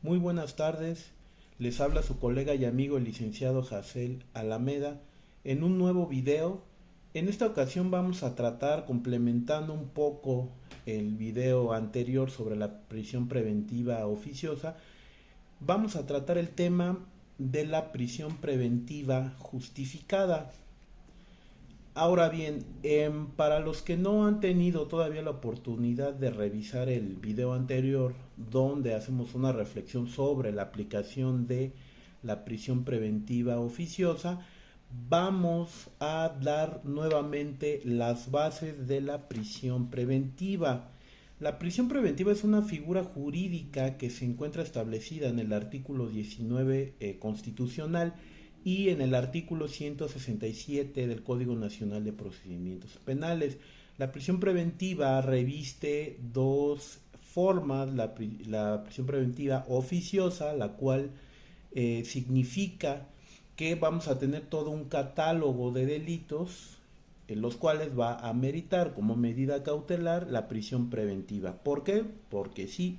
Muy buenas tardes, les habla su colega y amigo el licenciado Jacel Alameda en un nuevo video. En esta ocasión vamos a tratar, complementando un poco el video anterior sobre la prisión preventiva oficiosa, vamos a tratar el tema de la prisión preventiva justificada. Ahora bien, para los que no han tenido todavía la oportunidad de revisar el video anterior, donde hacemos una reflexión sobre la aplicación de la prisión preventiva oficiosa, vamos a dar nuevamente las bases de la prisión preventiva. La prisión preventiva es una figura jurídica que se encuentra establecida en el artículo 19 constitucional y en el artículo 167 del Código Nacional de Procedimientos Penales. La prisión preventiva reviste dos formas: la prisión preventiva oficiosa, la cual significa que vamos a tener todo un catálogo de delitos en los cuales va a meritar como medida cautelar la prisión preventiva. ¿Por qué? Porque sí,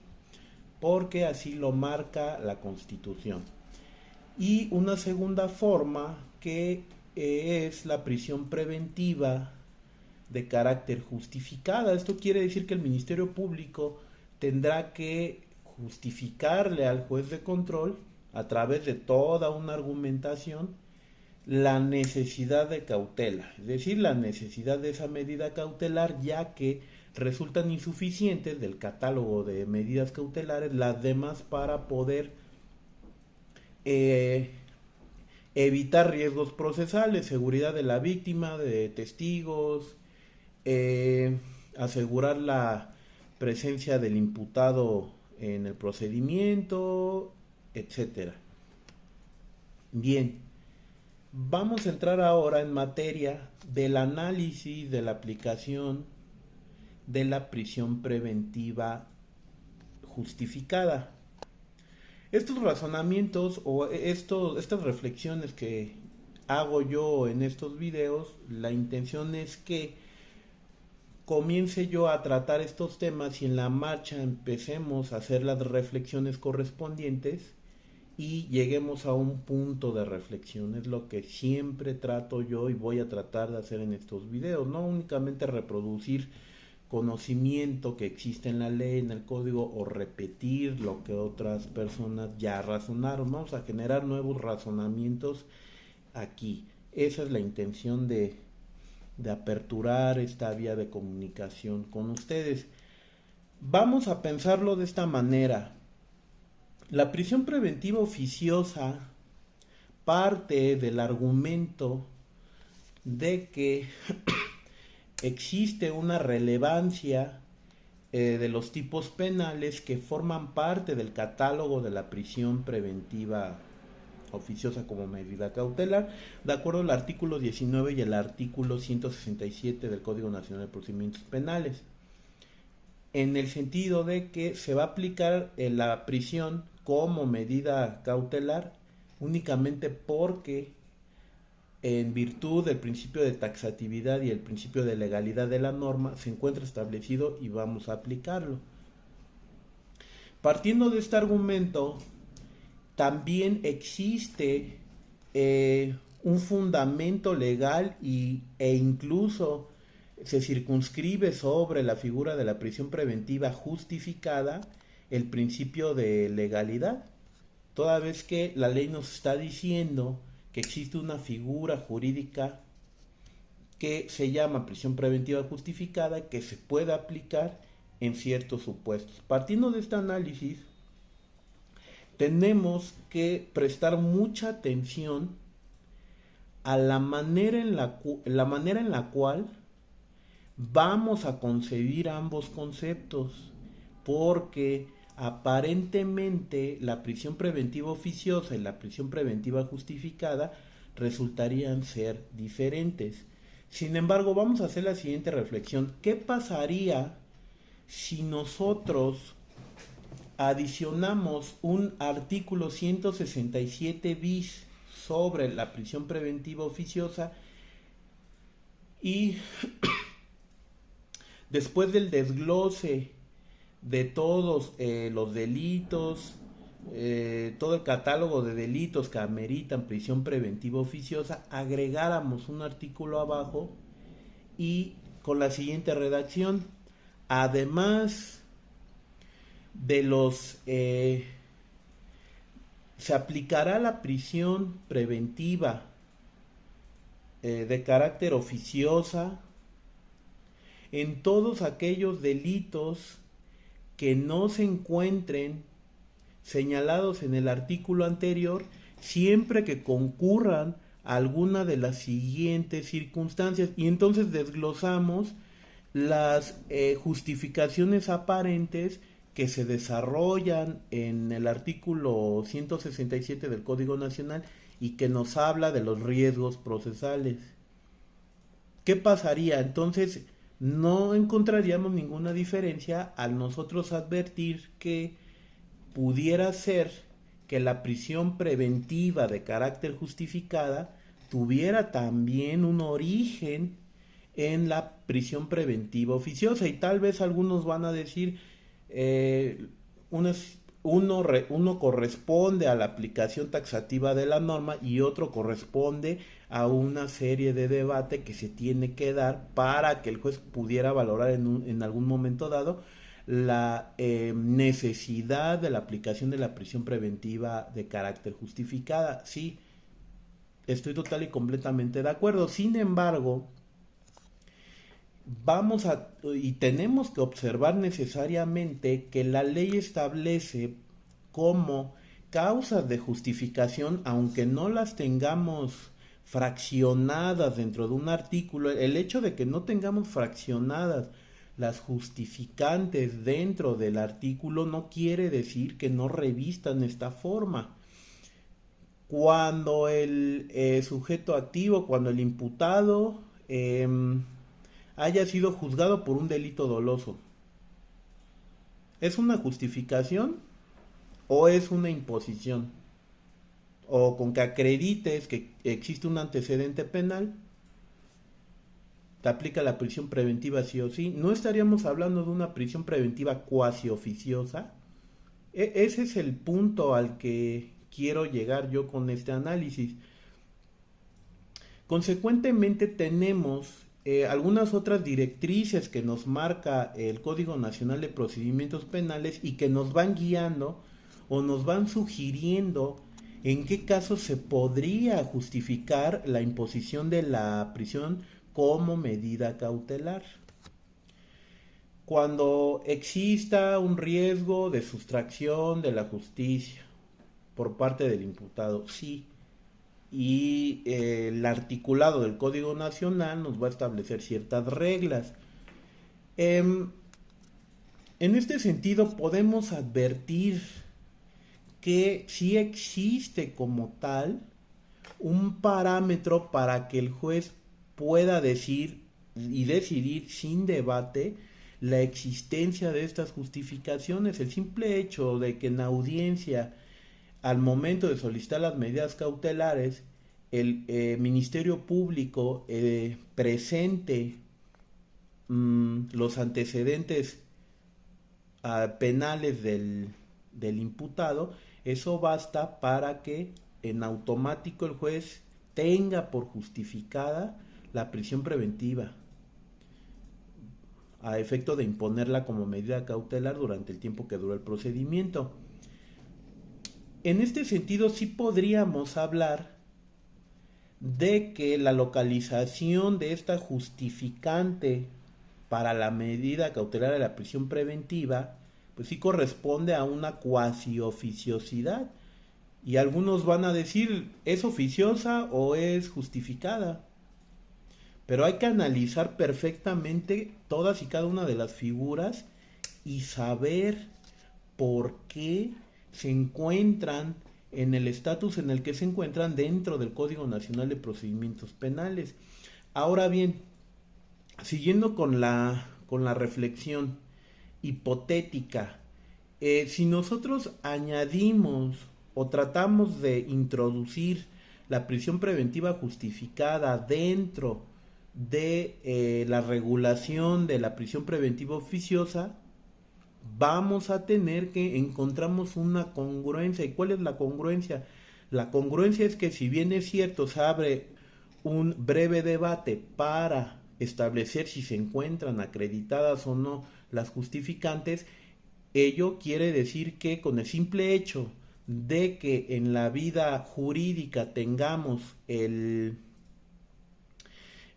porque así lo marca la Constitución. Y una segunda forma que es la prisión preventiva de carácter justificada. Esto quiere decir que el Ministerio Público tendrá que justificarle al juez de control, a través de toda una argumentación, la necesidad de cautela, es decir, la necesidad de esa medida cautelar, ya que resultan insuficientes del catálogo de medidas cautelares las demás para poder eh, evitar riesgos procesales, seguridad de la víctima, de testigos, asegurar la presencia del imputado en el procedimiento, etcétera. Bien, vamos a entrar ahora en materia del análisis de la aplicación de la prisión preventiva justificada. Estos razonamientos o estas reflexiones que hago yo en estos videos, la intención es que comience yo a tratar estos temas y en la marcha empecemos a hacer las reflexiones correspondientes y lleguemos a un punto de reflexión. Es lo que siempre trato yo y voy a tratar de hacer en estos videos, no únicamente reproducir conocimiento que existe en la ley, en el código, o repetir lo que otras personas ya razonaron. Vamos a generar nuevos razonamientos aquí. Esa es la intención de aperturar esta vía de comunicación con ustedes. Vamos a pensarlo de esta manera. La prisión preventiva oficiosa parte del argumento de que existe una relevancia de los tipos penales que forman parte del catálogo de la prisión preventiva oficiosa como medida cautelar, de acuerdo al artículo 19 y el artículo 167 del Código Nacional de Procedimientos Penales, en el sentido de que se va a aplicar la prisión como medida cautelar únicamente porque, en virtud del principio de taxatividad y el principio de legalidad de la norma, se encuentra establecido y vamos a aplicarlo. Partiendo de este argumento, también existe un fundamento legal e incluso se circunscribe sobre la figura de la prisión preventiva justificada el principio de legalidad, toda vez que la ley nos está diciendo que existe una figura jurídica que se llama prisión preventiva justificada, que se puede aplicar en ciertos supuestos. Partiendo de este análisis, tenemos que prestar mucha atención a la manera en la cual vamos a concebir ambos conceptos, porque aparentemente la prisión preventiva oficiosa y la prisión preventiva justificada resultarían ser diferentes. Sin embargo, vamos a hacer la siguiente reflexión. ¿Qué pasaría si nosotros adicionamos un artículo 167 bis sobre la prisión preventiva oficiosa y después del desglose de todos los delitos, todo el catálogo de delitos que ameritan prisión preventiva oficiosa, agregáramos un artículo abajo y con la siguiente redacción: además de los se aplicará la prisión preventiva de carácter oficiosa en todos aquellos delitos que no se encuentren señalados en el artículo anterior, siempre que concurran alguna de las siguientes circunstancias. Y entonces desglosamos las justificaciones aparentes que se desarrollan en el artículo 167 del Código Nacional y que nos habla de los riesgos procesales. ¿Qué pasaría? Entonces no encontraríamos ninguna diferencia al nosotros advertir que pudiera ser que la prisión preventiva de carácter justificada tuviera también un origen en la prisión preventiva oficiosa. Y tal vez algunos van a decir, uno corresponde a la aplicación taxativa de la norma y otro corresponde a una serie de debate que se tiene que dar para que el juez pudiera valorar en algún momento dado la necesidad de la aplicación de la prisión preventiva de carácter justificada. Sí, estoy total y completamente de acuerdo. Sin embargo, tenemos que observar necesariamente que la ley establece como causas de justificación, aunque no las tengamos fraccionadas dentro de un artículo. El hecho de que no tengamos fraccionadas las justificantes dentro del artículo no quiere decir que no revistan esta forma. Cuando el sujeto activo, cuando el imputado haya sido juzgado por un delito doloso, ¿es una justificación o es una imposición? O con que acredites que existe un antecedente penal, te aplica la prisión preventiva sí o sí. ¿No estaríamos hablando de una prisión preventiva cuasi oficiosa? Ese es el punto al que quiero llegar yo con este análisis. Consecuentemente tenemos algunas otras directrices que nos marca el Código Nacional de Procedimientos Penales y que nos van guiando o nos van sugiriendo en qué casos se podría justificar la imposición de la prisión como medida cautelar. Cuando exista un riesgo de sustracción de la justicia por parte del imputado, sí. Y el articulado del Código Nacional nos va a establecer ciertas reglas. En este sentido podemos advertir que sí existe como tal un parámetro para que el juez pueda decir y decidir sin debate la existencia de estas justificaciones. El simple hecho de que en audiencia, al momento de solicitar las medidas cautelares, el Ministerio Público presente los antecedentes penales del imputado, eso basta para que en automático el juez tenga por justificada la prisión preventiva a efecto de imponerla como medida cautelar durante el tiempo que dura el procedimiento. En este sentido sí podríamos hablar de que la localización de esta justificante para la medida cautelar de la prisión preventiva pues sí corresponde a una cuasi oficiosidad, y algunos van a decir, ¿es oficiosa o es justificada? Pero hay que analizar perfectamente todas y cada una de las figuras y saber por qué se encuentran en el estatus en el que se encuentran dentro del Código Nacional de Procedimientos Penales. Ahora bien, siguiendo con la reflexión hipotética, si nosotros añadimos o tratamos de introducir la prisión preventiva justificada dentro de la regulación de la prisión preventiva oficiosa, vamos a tener que encontramos una congruencia. ¿Y cuál es la congruencia? La congruencia es que si bien es cierto, se abre un breve debate para establecer si se encuentran acreditadas o no las justificantes, ello quiere decir que con el simple hecho de que en la vida jurídica tengamos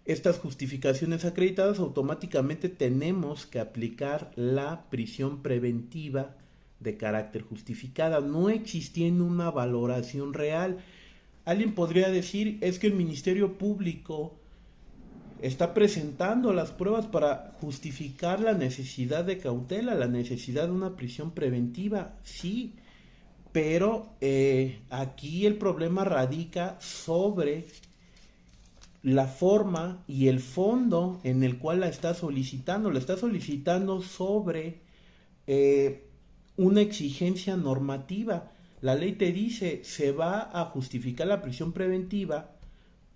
estas justificaciones acreditadas, automáticamente tenemos que aplicar la prisión preventiva de carácter justificada, no existiendo una valoración real. Alguien podría decir, es que el Ministerio Público está presentando las pruebas para justificar la necesidad de cautela, la necesidad de una prisión preventiva, sí, pero aquí el problema radica sobre la forma y el fondo en el cual la está solicitando. La está solicitando sobre una exigencia normativa. La ley te dice, se va a justificar la prisión preventiva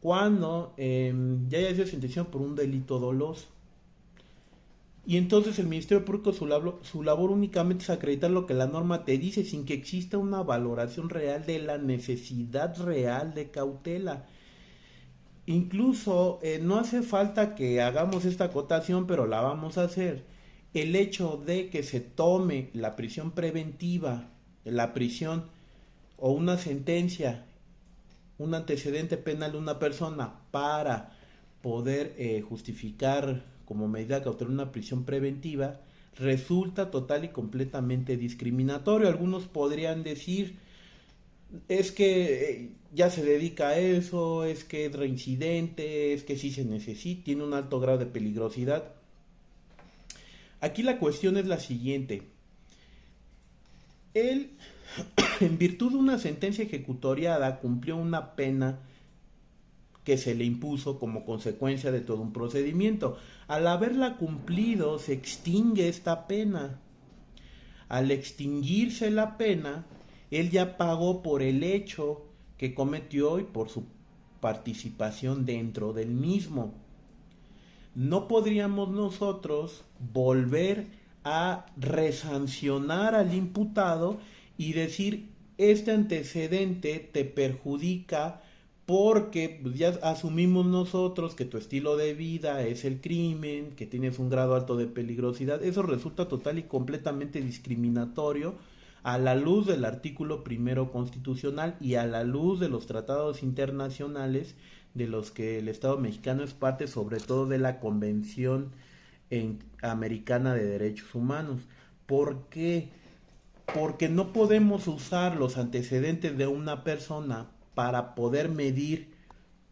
cuando ya haya sido sentenciado por un delito doloso. Y entonces el Ministerio Público su labor únicamente es acreditar lo que la norma te dice sin que exista una valoración real de la necesidad real de cautela. Incluso no hace falta que hagamos esta acotación, pero la vamos a hacer. El hecho de que se tome la prisión preventiva, la prisión o una sentencia, un antecedente penal de una persona para poder justificar como medida cautelar una prisión preventiva, resulta total y completamente discriminatorio. Algunos podrían decir, es que ya se dedica a eso, es que es reincidente, es que sí se necesita, tiene un alto grado de peligrosidad. Aquí la cuestión es la siguiente. Él, en virtud de una sentencia ejecutoriada, cumplió una pena que se le impuso como consecuencia de todo un procedimiento. Al haberla cumplido, se extingue esta pena. Al extinguirse la pena, él ya pagó por el hecho que cometió y por su participación dentro del mismo. No podríamos nosotros volver a resancionar al imputado y decir, este antecedente te perjudica porque ya asumimos nosotros que tu estilo de vida es el crimen, que tienes un grado alto de peligrosidad. Eso resulta total y completamente discriminatorio a la luz del artículo primero constitucional y a la luz de los tratados internacionales de los que el Estado mexicano es parte, sobre todo de la Convención Americana de Derechos Humanos. ¿Por qué? Porque no podemos usar los antecedentes de una persona para poder medir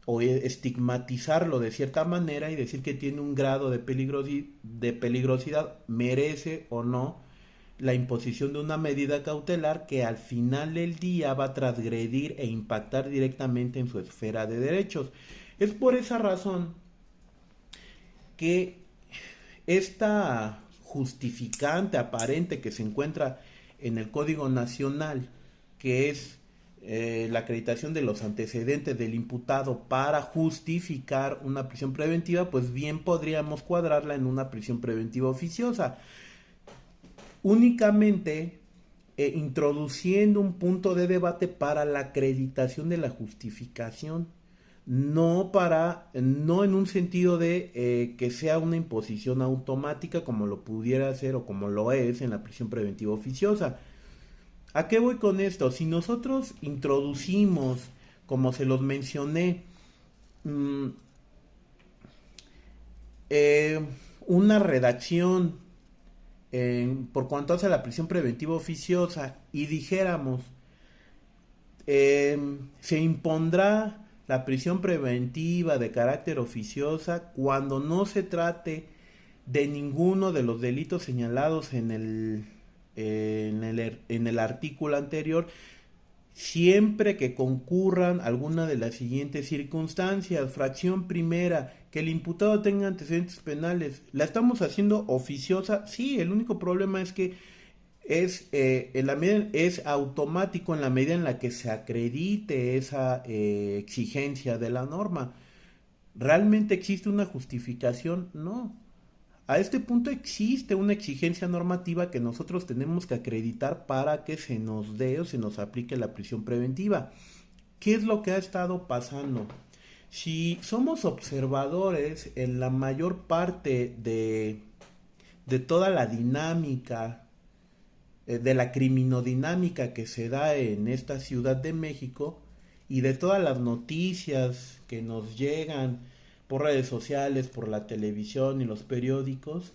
o estigmatizarlo de cierta manera y decir que tiene un grado de peligrosidad, merece o no la imposición de una medida cautelar que al final del día va a transgredir e impactar directamente en su esfera de derechos. Es por esa razón que esta justificante aparente que se encuentra en el Código Nacional, que es la acreditación de los antecedentes del imputado para justificar una prisión preventiva, pues bien podríamos cuadrarla en una prisión preventiva oficiosa. Únicamente introduciendo un punto de debate para la acreditación de la justificación, no en un sentido de que sea una imposición automática como lo pudiera ser o como lo es en la prisión preventiva oficiosa. ¿A qué voy con esto? Si nosotros introducimos, como se los mencioné, una redacción por cuanto hace la prisión preventiva oficiosa y dijéramos, se impondrá la prisión preventiva de carácter oficiosa cuando no se trate de ninguno de los delitos señalados en el artículo anterior, siempre que concurran alguna de las siguientes circunstancias. Fracción primera, que el imputado tenga antecedentes penales. ¿La estamos haciendo oficiosa? Sí, el único problema es que es automático en la medida en la que se acredite esa exigencia de la norma. ¿Realmente existe una justificación? No. A este punto existe una exigencia normativa que nosotros tenemos que acreditar para que se nos dé o se nos aplique la prisión preventiva. ¿Qué es lo que ha estado pasando? Si somos observadores en la mayor parte de toda la dinámica, de la criminodinámica que se da en esta Ciudad de México y de todas las noticias que nos llegan por redes sociales, por la televisión y los periódicos,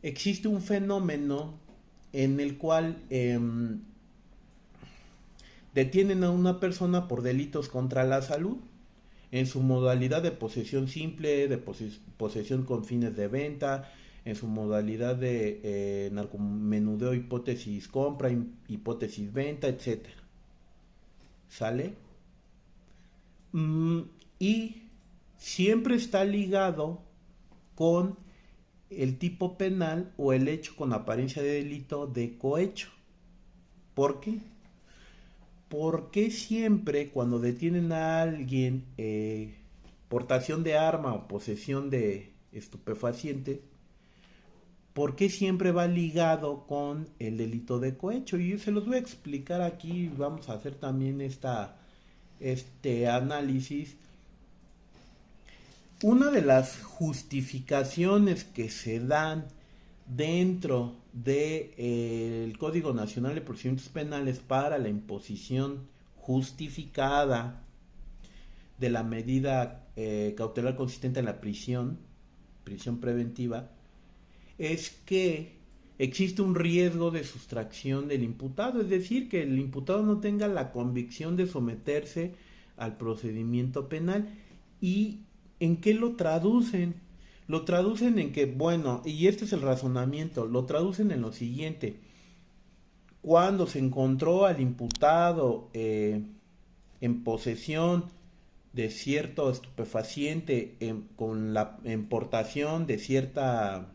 existe un fenómeno en el cual detienen a una persona por delitos contra la salud, en su modalidad de posesión simple, de posesión con fines de venta, en su modalidad de narcomenudeo, hipótesis compra, hipótesis venta, etcétera. ¿Sale? Y siempre está ligado con el tipo penal o el hecho con apariencia de delito de cohecho. ¿Por qué? Porque siempre cuando detienen a alguien portación de arma o posesión de estupefacientes, ¿por qué siempre va ligado con el delito de cohecho? Y yo se los voy a explicar aquí, vamos a hacer también este análisis. Una de las justificaciones que se dan dentro del Código Nacional de Procedimientos Penales para la imposición justificada de la medida cautelar consistente en la prisión preventiva, es que existe un riesgo de sustracción del imputado, es decir, que el imputado no tenga la convicción de someterse al procedimiento penal. ¿Y en qué lo traducen? Lo traducen en que, bueno, y este es el razonamiento, lo traducen en lo siguiente: cuando se encontró al imputado en posesión de cierto estupefaciente, con la importación de ciertas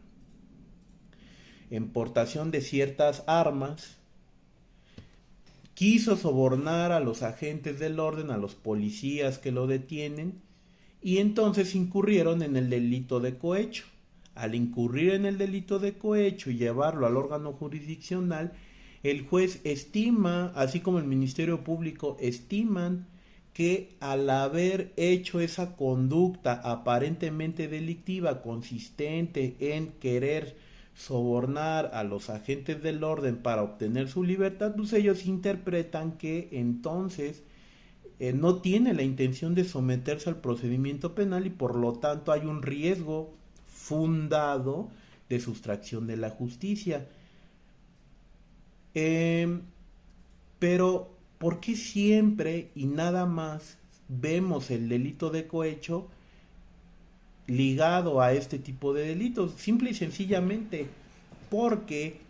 armas, quiso sobornar a los agentes del orden, a los policías que lo detienen, y entonces incurrieron en el delito de cohecho. Al incurrir en el delito de cohecho y llevarlo al órgano jurisdiccional, el juez estima, así como el Ministerio Público, estiman que al haber hecho esa conducta aparentemente delictiva, consistente en querer sobornar a los agentes del orden para obtener su libertad, pues ellos interpretan que entonces no tiene la intención de someterse al procedimiento penal y por lo tanto hay un riesgo fundado de sustracción de la justicia. Pero, ¿por qué siempre y nada más vemos el delito de cohecho ligado a este tipo de delitos? Simple y sencillamente porque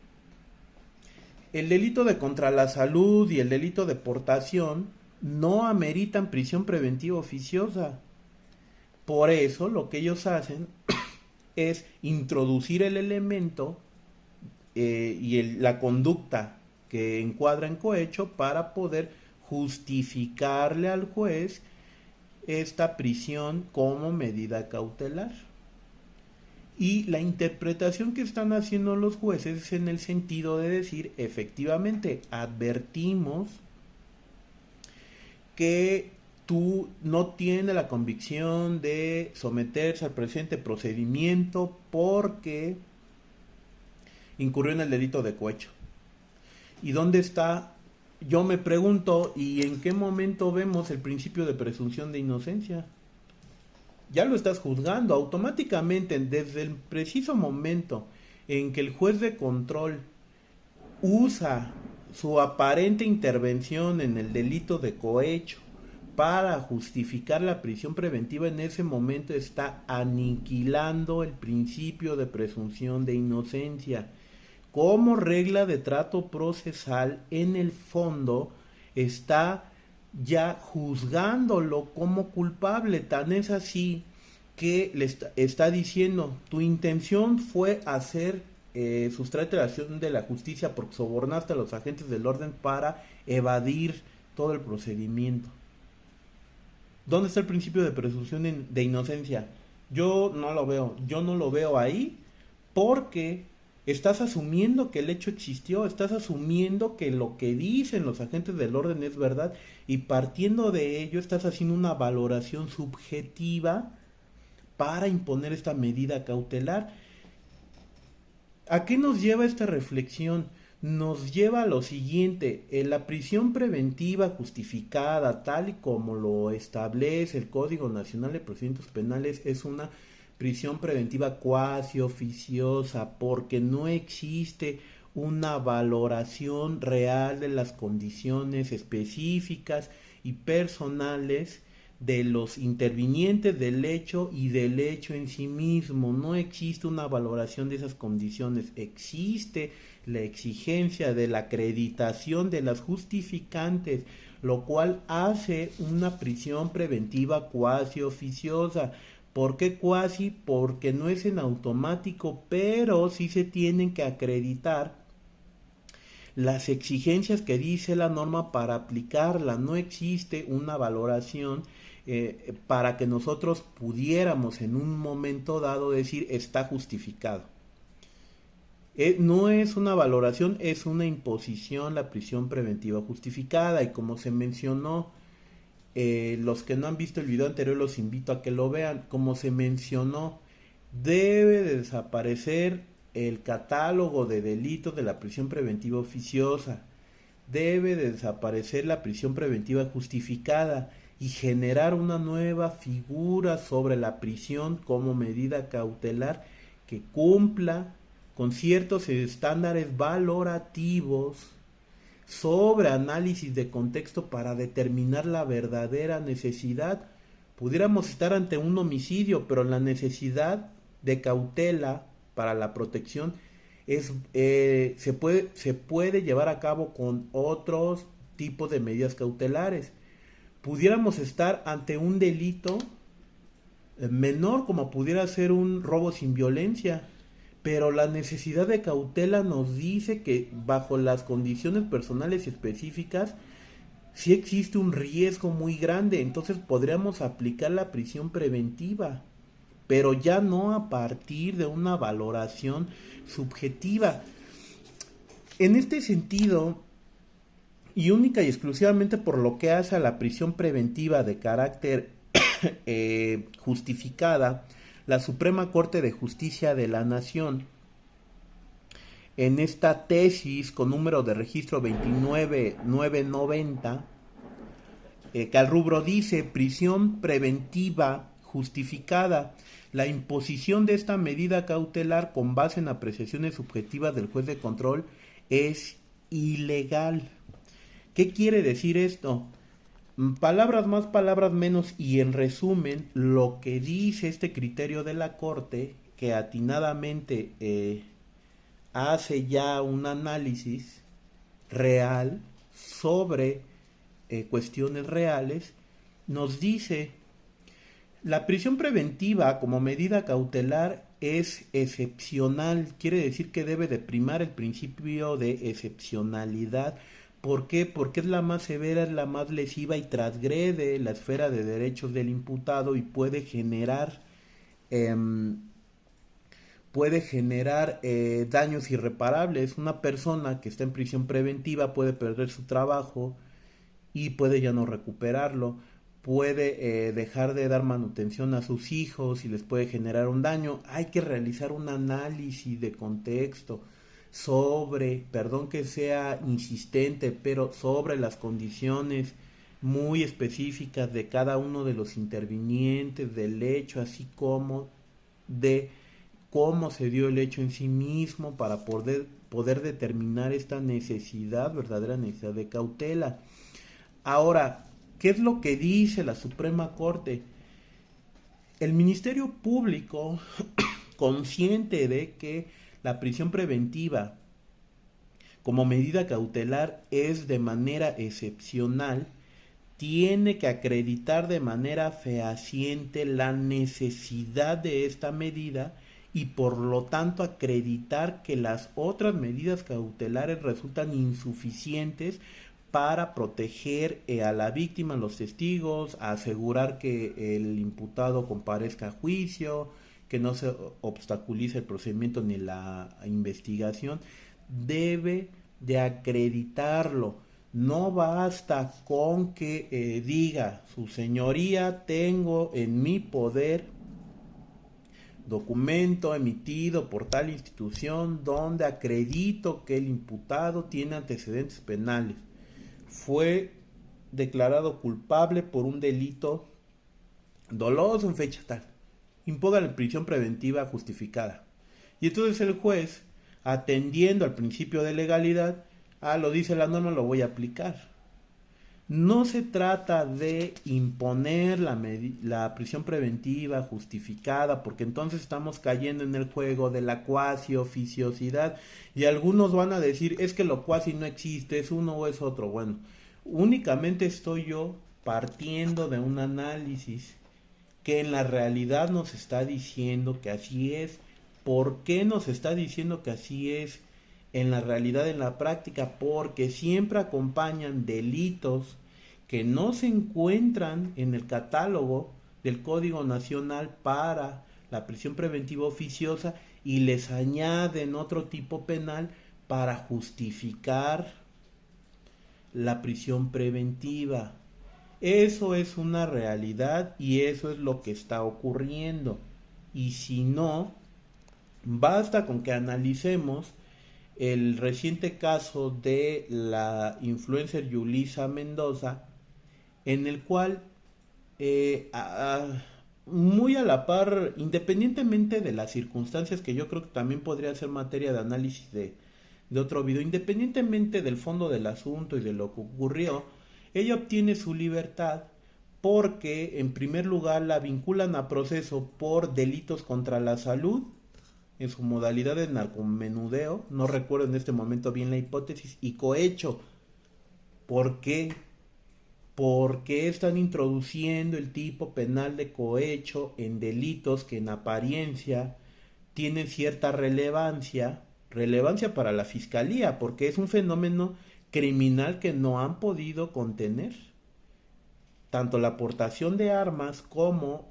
el delito de contra la salud y el delito de portación no ameritan prisión preventiva oficiosa. Por eso lo que ellos hacen es introducir el elemento la conducta que encuadra en cohecho para poder justificarle al juez esta prisión como medida cautelar. Y la interpretación que están haciendo los jueces es en el sentido de decir, efectivamente, advertimos que tú no tienes la convicción de someterse al presente procedimiento porque incurrió en el delito de cohecho. ¿Y dónde está? Yo me pregunto, ¿y en qué momento vemos el principio de presunción de inocencia? Ya lo estás juzgando automáticamente desde el preciso momento en que el juez de control usa su aparente intervención en el delito de cohecho para justificar la prisión preventiva. En ese momento está aniquilando el principio de presunción de inocencia. Como regla de trato procesal, en el fondo está ya juzgándolo como culpable. Tan es así que le está diciendo, tu intención fue hacer sustraerte la acción de la justicia porque sobornaste a los agentes del orden para evadir todo el procedimiento. ¿Dónde está el principio de presunción de inocencia? Yo no lo veo ahí, porque estás asumiendo que el hecho existió, estás asumiendo que lo que dicen los agentes del orden es verdad y partiendo de ello estás haciendo una valoración subjetiva para imponer esta medida cautelar. ¿A qué nos lleva esta reflexión? Nos lleva a lo siguiente: la prisión preventiva justificada, tal y como lo establece el Código Nacional de Procedimientos Penales, es una prisión preventiva cuasi oficiosa, porque no existe una valoración real de las condiciones específicas y personales de los intervinientes del hecho y del hecho en sí mismo. No existe una valoración de esas condiciones. Existe la exigencia de la acreditación de las justificantes, lo cual hace una prisión preventiva cuasi oficiosa. ¿Por qué cuasi? Porque no es en automático, pero sí se tienen que acreditar las exigencias que dice la norma para aplicarla. No existe una valoración para que nosotros pudiéramos en un momento dado decir está justificado. No es una valoración, es una imposición la prisión preventiva justificada, y como se mencionó, los que no han visto el video anterior los invito a que lo vean. Como se mencionó, debe de desaparecer el catálogo de delitos de la prisión preventiva oficiosa, debe de desaparecer la prisión preventiva justificada y generar una nueva figura sobre la prisión como medida cautelar que cumpla con ciertos estándares valorativos sobre análisis de contexto para determinar la verdadera necesidad. Pudiéramos estar ante un homicidio, pero la necesidad de cautela para la protección se puede llevar a cabo con otros tipos de medidas cautelares. Pudiéramos estar ante un delito menor, como pudiera ser un robo sin violencia, pero la necesidad de cautela nos dice que bajo las condiciones personales específicas sí existe un riesgo muy grande. Entonces podríamos aplicar la prisión preventiva, pero ya no a partir de una valoración subjetiva. En este sentido, y única y exclusivamente por lo que hace a la prisión preventiva de carácter justificada, la Suprema Corte de Justicia de la Nación, en esta tesis con número de registro 29990, que al rubro dice: prisión preventiva justificada, la imposición de esta medida cautelar con base en apreciaciones subjetivas del juez de control es ilegal. ¿Qué quiere decir esto? Palabras más, palabras menos, y en resumen, lo que dice este criterio de la Corte, que atinadamente hace ya un análisis real sobre cuestiones reales, nos dice: la prisión preventiva como medida cautelar es excepcional. Quiere decir que debe de primar el principio de excepcionalidad. ¿Por qué? Porque es la más severa, es la más lesiva y transgrede la esfera de derechos del imputado y puede generar daños irreparables. Una persona que está en prisión preventiva puede perder su trabajo y puede ya no recuperarlo, puede dejar de dar manutención a sus hijos y les puede generar un daño. Hay que realizar un análisis de contexto sobre, perdón que sea insistente, pero sobre las condiciones muy específicas de cada uno de los intervinientes del hecho, así como de cómo se dio el hecho en sí mismo, para poder determinar esta necesidad, verdadera necesidad de cautela. Ahora, ¿qué es lo que dice la Suprema Corte? El Ministerio Público, consciente de que la prisión preventiva como medida cautelar es de manera excepcional, tiene que acreditar de manera fehaciente la necesidad de esta medida y por lo tanto acreditar que las otras medidas cautelares resultan insuficientes para proteger a la víctima, a los testigos, a asegurar que el imputado comparezca a juicio que no se obstaculice el procedimiento ni la investigación, debe de acreditarlo. No basta con que diga, su señoría, tengo en mi poder documento emitido por tal institución donde acredito que el imputado tiene antecedentes penales. Fue declarado culpable por un delito doloso en fecha tal. Imponga la prisión preventiva justificada. Y entonces el juez, atendiendo al principio de legalidad, lo dice la norma, lo voy a aplicar. No se trata de imponer la prisión preventiva justificada, porque entonces estamos cayendo en el juego de la cuasi oficiosidad. Y algunos van a decir, es que lo cuasi no existe, es uno o es otro. Bueno, únicamente estoy yo partiendo de un análisis que en la realidad nos está diciendo que así es. ¿Por qué nos está diciendo que así es? En la realidad, en la práctica, porque siempre acompañan delitos que no se encuentran en el catálogo del Código Nacional para la prisión preventiva oficiosa y les añaden otro tipo penal para justificar la prisión preventiva. Eso es una realidad y eso es lo que está ocurriendo. Y si no, basta con que analicemos el reciente caso de la influencer Yulisa Mendoza, en el cual muy a la par, independientemente de las circunstancias, que yo creo que también podría ser materia de análisis de otro video, independientemente del fondo del asunto y de lo que ocurrió, ella obtiene su libertad porque en primer lugar la vinculan a proceso por delitos contra la salud en su modalidad de narcomenudeo, no recuerdo en este momento bien la hipótesis, y cohecho. ¿Por qué? Porque están introduciendo el tipo penal de cohecho en delitos que en apariencia tienen cierta relevancia para la fiscalía, porque es un fenómeno criminal que no han podido contener. Tanto la aportación de armas como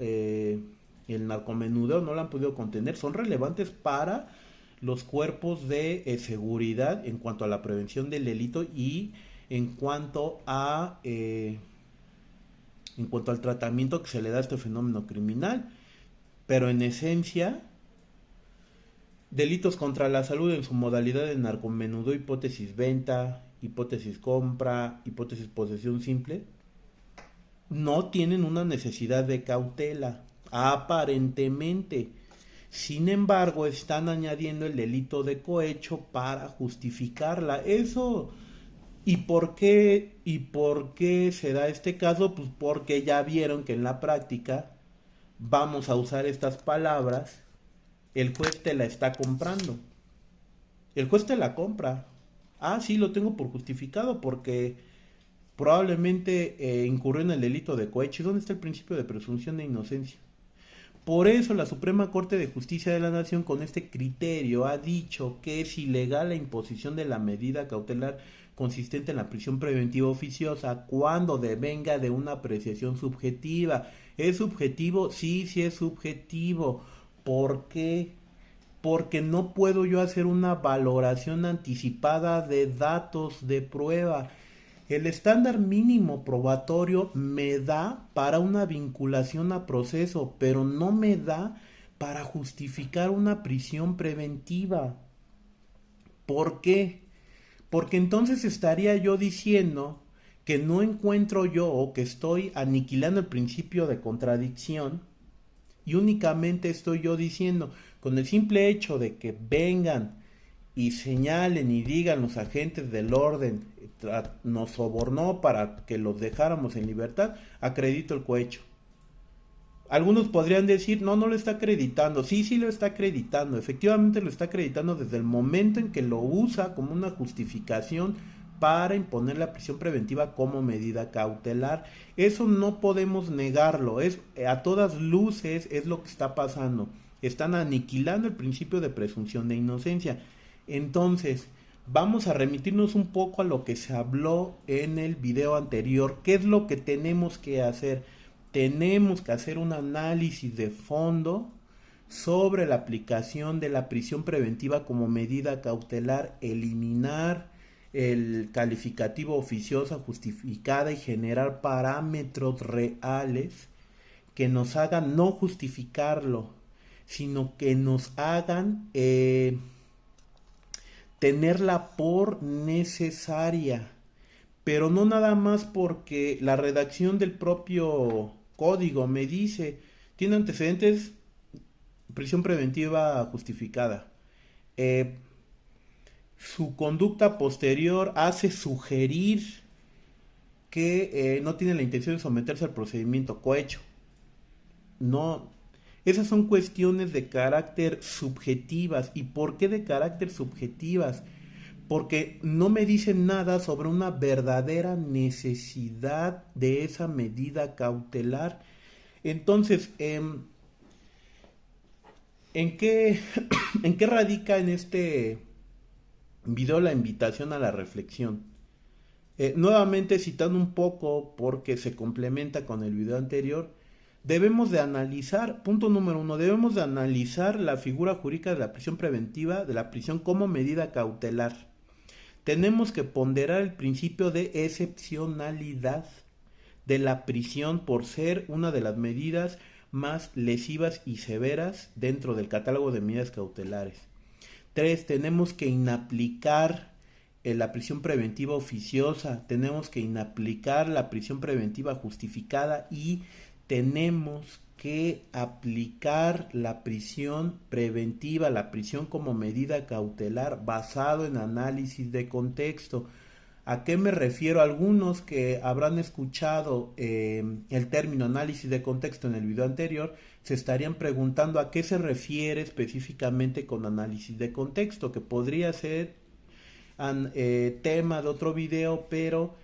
el narcomenudeo no lo han podido contener, son relevantes para los cuerpos de seguridad en cuanto a la prevención del delito y en cuanto al tratamiento que se le da a este fenómeno criminal. Pero en esencia, delitos contra la salud en su modalidad de narcomenudeo, hipótesis venta, hipótesis compra, hipótesis posesión simple, no tienen una necesidad de cautela, aparentemente. Sin embargo, están añadiendo el delito de cohecho para justificarla. Eso, ¿y por qué se da este caso? Pues porque ya vieron que en la práctica vamos a usar estas palabras. El juez te la está comprando. El juez te la compra. Sí, lo tengo por justificado porque probablemente incurrió en el delito de cohecho. ¿Y dónde está el principio de presunción de inocencia? Por eso la Suprema Corte de Justicia de la Nación, con este criterio, ha dicho que es ilegal la imposición de la medida cautelar consistente en la prisión preventiva oficiosa cuando devenga de una apreciación subjetiva. ¿Es subjetivo? Sí, sí es subjetivo. ¿Por qué? Porque no puedo yo hacer una valoración anticipada de datos de prueba. El estándar mínimo probatorio me da para una vinculación a proceso, pero no me da para justificar una prisión preventiva. ¿Por qué? Porque entonces estaría yo diciendo que no encuentro yo o que estoy aniquilando el principio de contradicción y únicamente estoy yo diciendo, con el simple hecho de que vengan y señalen y digan los agentes del orden, nos sobornó para que los dejáramos en libertad, acredito el cohecho. Algunos podrían decir, no lo está acreditando. Sí, sí lo está acreditando. Efectivamente lo está acreditando desde el momento en que lo usa como una justificación para imponer la prisión preventiva como medida cautelar. Eso no podemos negarlo. A todas luces es lo que está pasando. Están aniquilando el principio de presunción de inocencia. Entonces, vamos a remitirnos un poco a lo que se habló en el video anterior. ¿Qué es lo que tenemos que hacer? Tenemos que hacer un análisis de fondo sobre la aplicación de la prisión preventiva como medida cautelar, eliminar el calificativo oficiosa justificada y generar parámetros reales que nos hagan no justificarlo, sino que nos hagan tenerla por necesaria, pero no nada más porque la redacción del propio código me dice, tiene antecedentes, prisión preventiva justificada. Eh, Su conducta posterior hace sugerir que no tiene la intención de someterse al procedimiento cohecho. No, esas son cuestiones de carácter subjetivas. ¿Y por qué de carácter subjetivas? Porque no me dicen nada sobre una verdadera necesidad de esa medida cautelar. Entonces, ¿en qué, ¿en qué radica en este video la invitación a la reflexión? Nuevamente citando un poco porque se complementa con el video anterior, debemos de analizar, punto número uno, debemos de analizar la figura jurídica de la prisión preventiva, de la prisión como medida cautelar. Tenemos que ponderar el principio de excepcionalidad de la prisión por ser una de las medidas más lesivas y severas dentro del catálogo de medidas cautelares. 3. Tenemos que inaplicar la prisión preventiva oficiosa, tenemos que inaplicar la prisión preventiva justificada y tenemos que aplicar la prisión preventiva, la prisión como medida cautelar basado en análisis de contexto. ¿A qué me refiero? Algunos que habrán escuchado el término análisis de contexto en el video anterior se estarían preguntando a qué se refiere específicamente con análisis de contexto, que podría ser tema de otro video, pero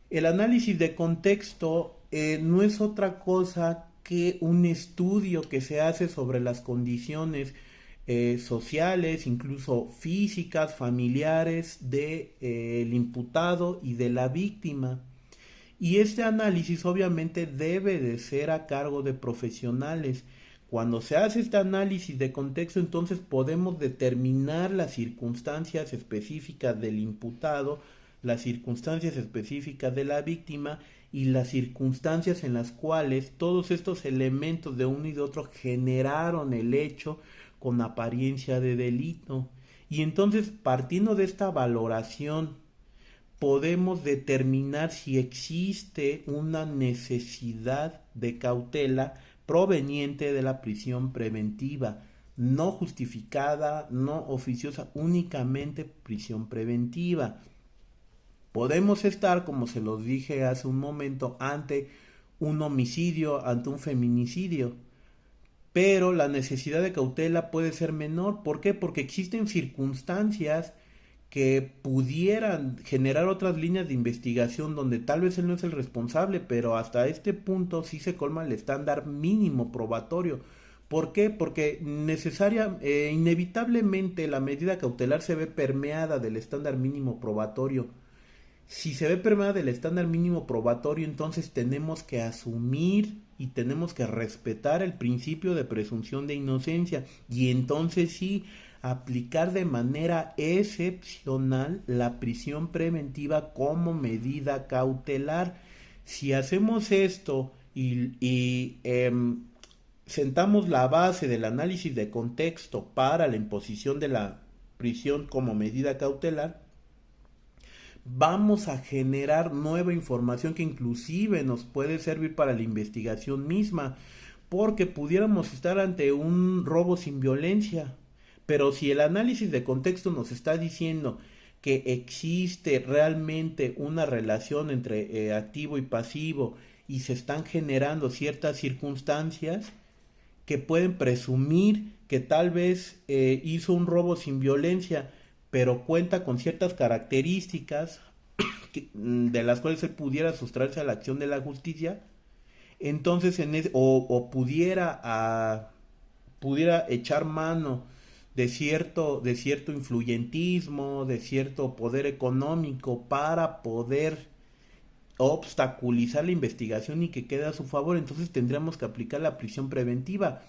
el análisis de contexto no es otra cosa que un estudio que se hace sobre las condiciones sociales, incluso físicas, familiares de el imputado y de la víctima. Y este análisis obviamente debe de ser a cargo de profesionales. Cuando se hace este análisis de contexto, entonces podemos determinar las circunstancias específicas del imputado, las circunstancias específicas de la víctima y las circunstancias en las cuales todos estos elementos de uno y de otro generaron el hecho con apariencia de delito. Y entonces, partiendo de esta valoración, podemos determinar si existe una necesidad de cautela proveniente de la prisión preventiva, no justificada, no oficiosa, únicamente prisión preventiva. Podemos estar, como se los dije hace un momento, ante un homicidio, ante un feminicidio, pero la necesidad de cautela puede ser menor. ¿Por qué? Porque existen circunstancias que pudieran generar otras líneas de investigación donde tal vez él no es el responsable, pero hasta este punto sí se colma el estándar mínimo probatorio. ¿Por qué? Porque inevitablemente la medida cautelar se ve permeada del estándar mínimo probatorio. Si se ve permeada del estándar mínimo probatorio, entonces tenemos que asumir y tenemos que respetar el principio de presunción de inocencia y entonces sí aplicar de manera excepcional la prisión preventiva como medida cautelar. Si hacemos esto y sentamos la base del análisis de contexto para la imposición de la prisión como medida cautelar, vamos a generar nueva información que inclusive nos puede servir para la investigación misma, porque pudiéramos estar ante un robo sin violencia. Pero si el análisis de contexto nos está diciendo que existe realmente una relación entre activo y pasivo y se están generando ciertas circunstancias que pueden presumir que tal vez hizo un robo sin violencia, pero cuenta con ciertas características de las cuales él pudiera sustraerse a la acción de la justicia, entonces o pudiera echar mano de cierto influyentismo, de cierto poder económico para poder obstaculizar la investigación y que quede a su favor, entonces tendríamos que aplicar la prisión preventiva.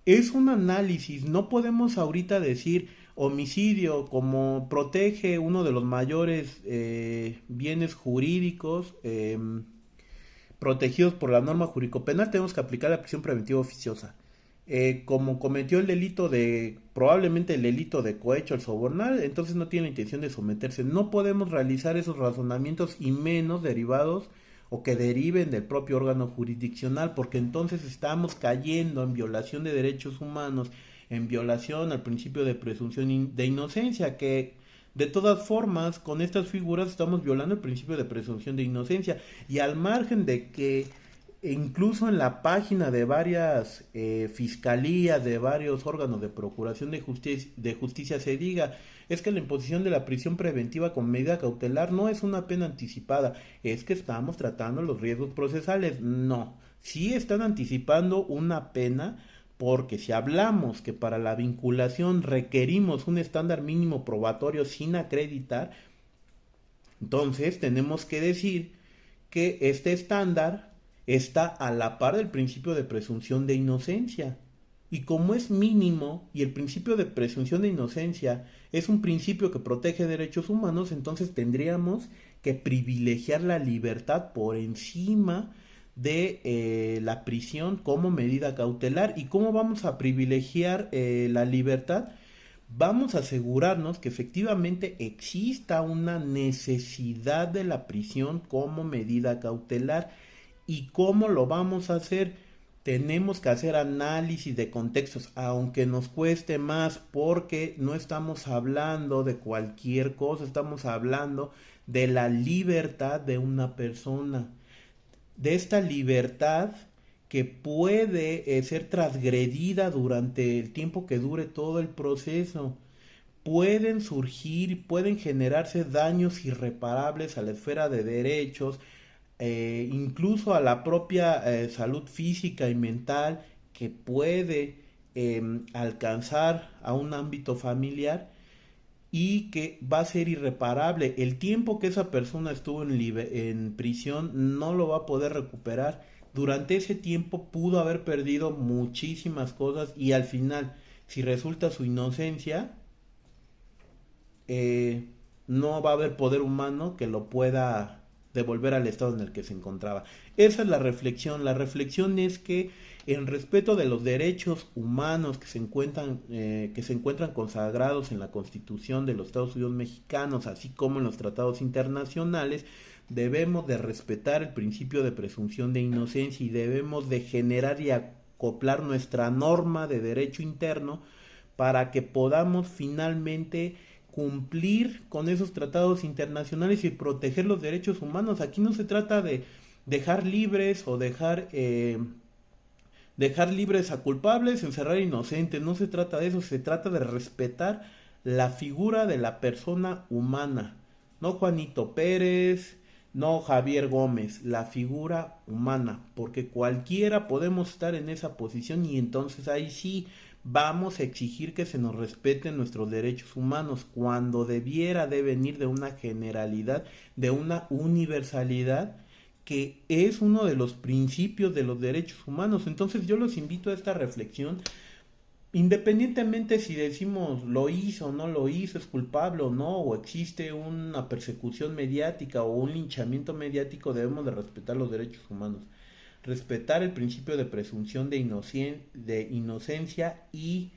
Es un análisis, no podemos ahorita decir homicidio como protege uno de los mayores bienes jurídicos protegidos por la norma jurídico-penal, tenemos que aplicar la prisión preventiva oficiosa. Como cometió el delito de, probablemente el delito de cohecho al sobornar, entonces no tiene la intención de someterse. No podemos realizar esos razonamientos y menos derivados o que deriven del propio órgano jurisdiccional, porque entonces estamos cayendo en violación de derechos humanos, en violación al principio de presunción de inocencia, que de todas formas con estas figuras estamos violando el principio de presunción de inocencia, y al margen de que incluso en la página de varias fiscalías, de varios órganos de procuración de justicia se diga, es que la imposición de la prisión preventiva con medida cautelar no es una pena anticipada, es que estamos tratando los riesgos procesales. No, sí están anticipando una pena, porque si hablamos que para la vinculación requerimos un estándar mínimo probatorio sin acreditar, entonces tenemos que decir que este estándar está a la par del principio de presunción de inocencia. Y como es mínimo y el principio de presunción de inocencia es un principio que protege derechos humanos, entonces tendríamos que privilegiar la libertad por encima de la prisión como medida cautelar. ¿Y cómo vamos a privilegiar la libertad? Vamos a asegurarnos que efectivamente exista una necesidad de la prisión como medida cautelar. ¿Y cómo lo vamos a hacer? Tenemos que hacer análisis de contextos, aunque nos cueste más, porque no estamos hablando de cualquier cosa, estamos hablando de la libertad de una persona, de esta libertad que puede ser transgredida durante el tiempo que dure todo el proceso. Pueden surgir, pueden generarse daños irreparables a la esfera de derechos, incluso a la propia salud física y mental, que puede alcanzar a un ámbito familiar y que va a ser irreparable. El tiempo que esa persona estuvo en prisión no lo va a poder recuperar. Durante ese tiempo pudo haber perdido muchísimas cosas, y al final, si resulta su inocencia, eh, no va a haber poder humano que lo pueda devolver al estado en el que se encontraba. Esa es la reflexión. La reflexión es que en respeto de los derechos humanos que se encuentran consagrados en la Constitución de los Estados Unidos mexicanos, así como en los tratados internacionales, debemos de respetar el principio de presunción de inocencia y debemos de generar y acoplar nuestra norma de derecho interno para que podamos finalmente cumplir con esos tratados internacionales y proteger los derechos humanos. Aquí no se trata de dejar libres o dejar libres a culpables, encerrar inocentes. No se trata de eso, se trata de respetar la figura de la persona humana. No Juanito Pérez, no Javier Gómez, la figura humana, porque cualquiera podemos estar en esa posición, y entonces ahí sí vamos a exigir que se nos respeten nuestros derechos humanos, cuando debiera de venir de una generalidad, de una universalidad, que es uno de los principios de los derechos humanos. Entonces yo los invito a esta reflexión, independientemente si decimos lo hizo o no lo hizo, es culpable o no, o existe una persecución mediática o un linchamiento mediático, debemos de respetar los derechos humanos, respetar el principio de presunción de inocencia y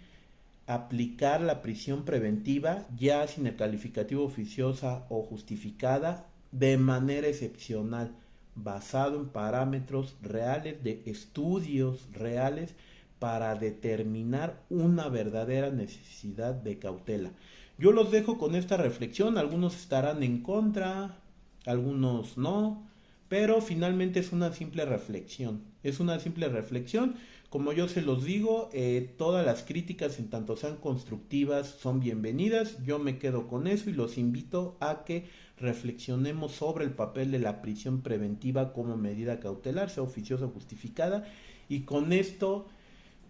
aplicar la prisión preventiva, ya sin el calificativo oficiosa o justificada, de manera excepcional, basado en parámetros reales, de estudios reales, para determinar una verdadera necesidad de cautela. Yo los dejo con esta reflexión, algunos estarán en contra, algunos no, pero finalmente es una simple reflexión, es una simple reflexión. Como yo se los digo, todas las críticas, en tanto sean constructivas, son bienvenidas. Yo me quedo con eso y los invito a que reflexionemos sobre el papel de la prisión preventiva como medida cautelar, sea oficiosa o justificada. Y con esto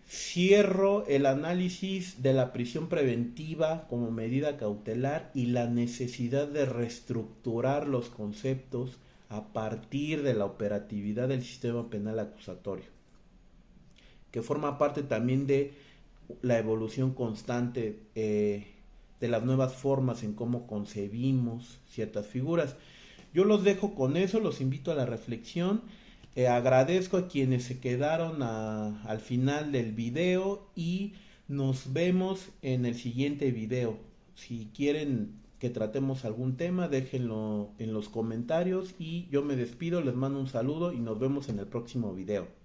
cierro el análisis de la prisión preventiva como medida cautelar y la necesidad de reestructurar los conceptos a partir de la operatividad del sistema penal acusatorio. que forma parte también de la evolución constante de las nuevas formas en cómo concebimos ciertas figuras. Yo los dejo con eso, los invito a la reflexión. Agradezco a quienes se quedaron al final del video y nos vemos en el siguiente video. Si quieren que tratemos algún tema, déjenlo en los comentarios y yo me despido, les mando un saludo y nos vemos en el próximo video.